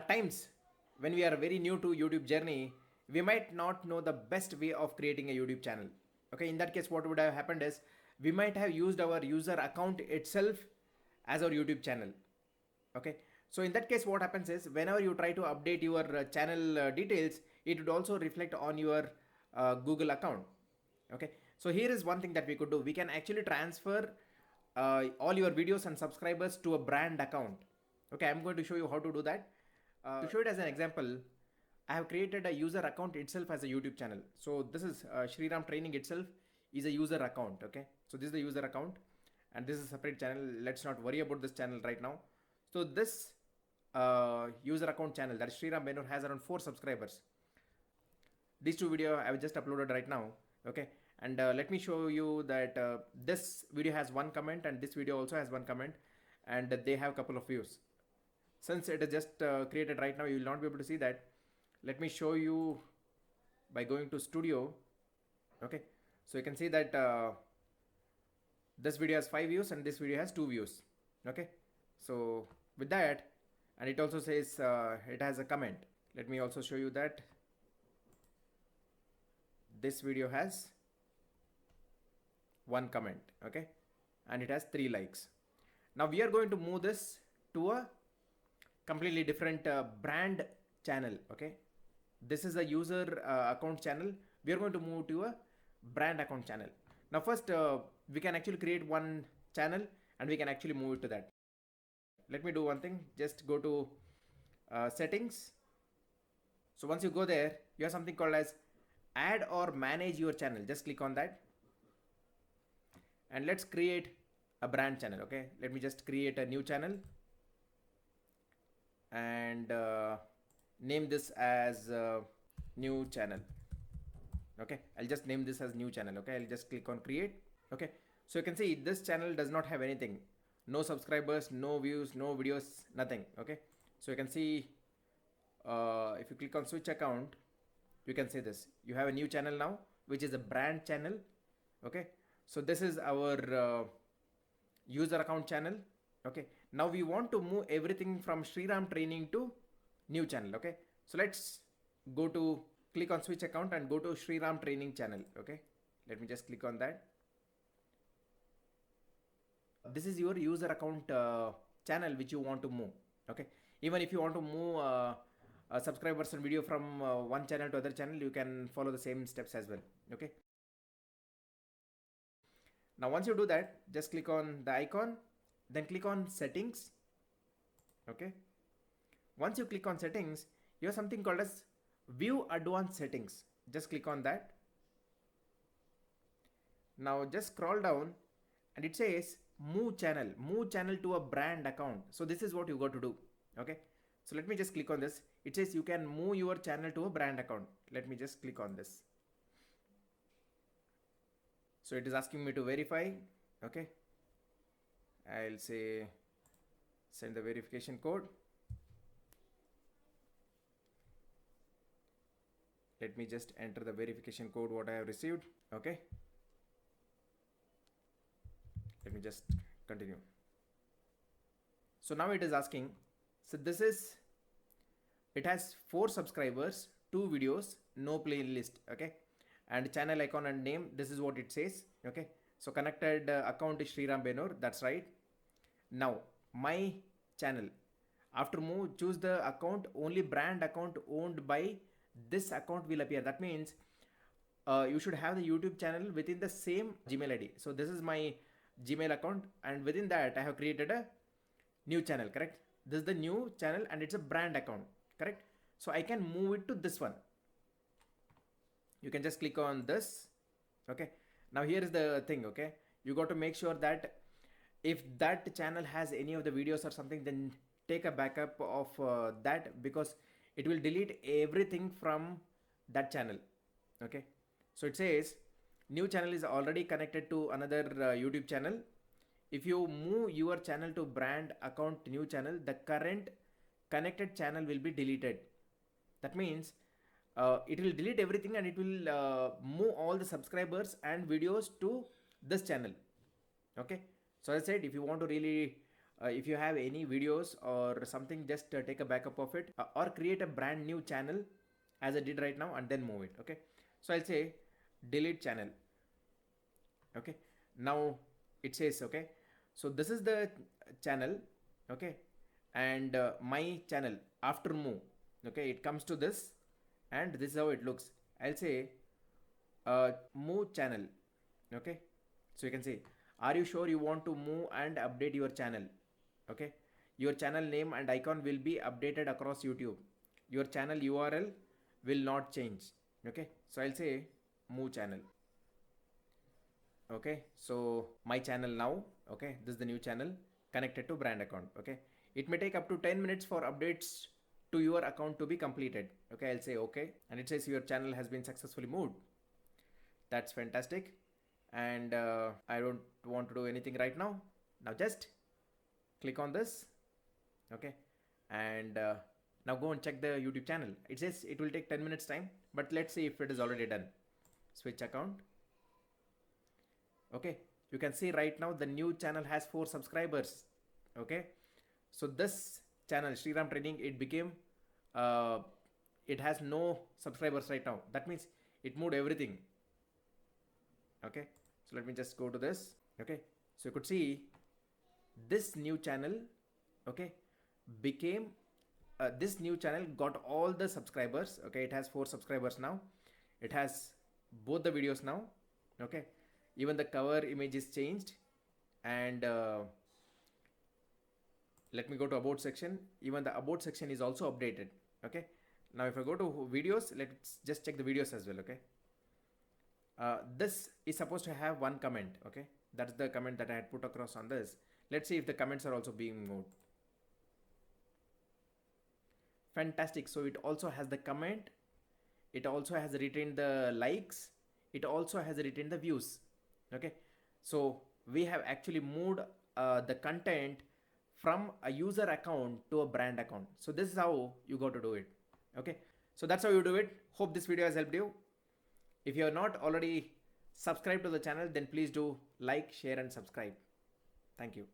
At times, when we are very new to YouTube journey, we might not know the best way of creating a YouTube channel. Okay, in that case, what would have happened is we might have used our user account itself as our YouTube channel. Okay, so in that case, what happens is whenever you try to update your channel details, it would also reflect on your Google account. Okay, so here is one thing that we could do. We can actually transfer all your videos and subscribers to a brand account. Okay, I'm going to show you how to do that. To show it as an example, I have created a user account itself as a YouTube channel. So this is Shriram Training itself is a user account. Okay, so this is the user account and this is a separate channel. Let's not worry about this channel right now. So this user account channel, that is Shriram Benur, has around 4 subscribers. These two videos I have just uploaded right now. Okay, and let me show you that this video has 1 comment and this video also has 1 comment, and they have a couple of views. Since it is just created right now, you will not be able to see that. Let me show you by going to studio. Okay, so you can see that this video has 5 views and this video has 2 views. Okay, so with that, and it also says it has a comment. Let me also show you that this video has 1 comment. Okay, and it has 3 likes. Now we are going to move this to a completely different brand channel. Okay, this is a user account channel. We are going to move to a brand account channel. Now first we can actually create one channel and we can actually move it to that. Let me do one thing. Just go to settings. So once you go there, you have something called as add or manage your channel. Just click on that and let's create a brand channel. Okay, let me just create a new channel and name this as new channel. Okay, I'll just name this as new channel. Okay, I'll just click on create. Okay, so you can see this channel does not have anything, no subscribers, no views, no videos, nothing. Okay, so you can see if you click on switch account, you can see this. You have a new channel now, which is a brand channel. Okay, so this is our user account channel. Okay, now we want to move everything from Shriram Training to new channel. Okay, so let's go to click on switch account and go to Shriram Training channel. Okay, let me just click on that. This is your user account channel which you want to move. Okay, even if you want to move subscribers and video from one channel to other channel, you can follow the same steps as well. Okay, now once you do that, just click on the icon, then click on settings. Okay, once you click on settings, you have something called as view advanced settings. Just click on that. Now just scroll down and it says move channel to a brand account. So this is what you got to do. Okay, so let me just click on this. It says you can move your channel to a brand account. Let me just click on this. So it is asking me to verify. Okay, I'll say send the verification code. Let me just enter the verification code what I have received. Okay, let me just continue. So now it is asking, so this is, it has 4 subscribers, 2 videos, no playlist. Okay, and channel icon and name, this is what it says. Okay, so connected account is Shriram Benur, that's right. Now my channel, after move, choose the account, only brand account owned by this account will appear. That means you should have the YouTube channel within the same Gmail ID. So this is my Gmail account and within that I have created a new channel, correct? This is the new channel and it's a brand account, correct? So I can move it to this one. You can just click on this. Okay, now here is the thing. Okay, you got to make sure that if that channel has any of the videos or something, then take a backup of that, because it will delete everything from that channel. Okay, so it says new channel is already connected to another YouTube channel. If you move your channel to brand account new channel, the current connected channel will be deleted. That means it will delete everything and it will move all the subscribers and videos to this channel. Okay, so as I said, if you want to really If you have any videos or something, just take a backup of it, or create a brand new channel as I did right now, and then move it. Okay, so I'll say delete channel. Okay, now it says, okay, so this is the channel. Okay, and my channel after move, okay, it comes to this, and this is how it looks. I'll say move channel. Okay, so you can say, are you sure you want to move and update your channel? Okay, your channel name and icon will be updated across YouTube. Your channel URL will not change. Okay, so I'll say move channel. Okay, so my channel now, okay, this is the new channel connected to brand account. Okay, it may take up to 10 minutes for updates to your account to be completed. Okay, I'll say okay, and it says your channel has been successfully moved. That's fantastic. And I don't want to do anything right now. Now just click on this. Okay, and now go and check the YouTube channel. It says it will take 10 minutes time, but let's see if it is already done. Switch account. Okay, you can see right now the new channel has 4 subscribers. Okay, so this channel Shriram Training, it became uh, it has no subscribers right now. That means it moved everything. Okay, so let me just go to this. Okay, so you could see this new channel, okay, became this new channel got all the subscribers. Okay, it has 4 subscribers now. It has both the videos now. Okay, even the cover image is changed, and let me go to about section. Even the about section is also updated. Okay, now if I go to videos, let's just check the videos as well. Okay, this is supposed to have one comment. Okay, that's the comment that I had put across on this. Let's see if the comments are also being moved. Fantastic. So it also has the comment, it also has retained the likes, it also has retained the views. Okay, so we have actually moved the content from a user account to a brand account. So this is how you got to do it. Okay, so that's how you do it. Hope this video has helped you. If you are not already subscribed to the channel, then please do like, share and subscribe. Thank you.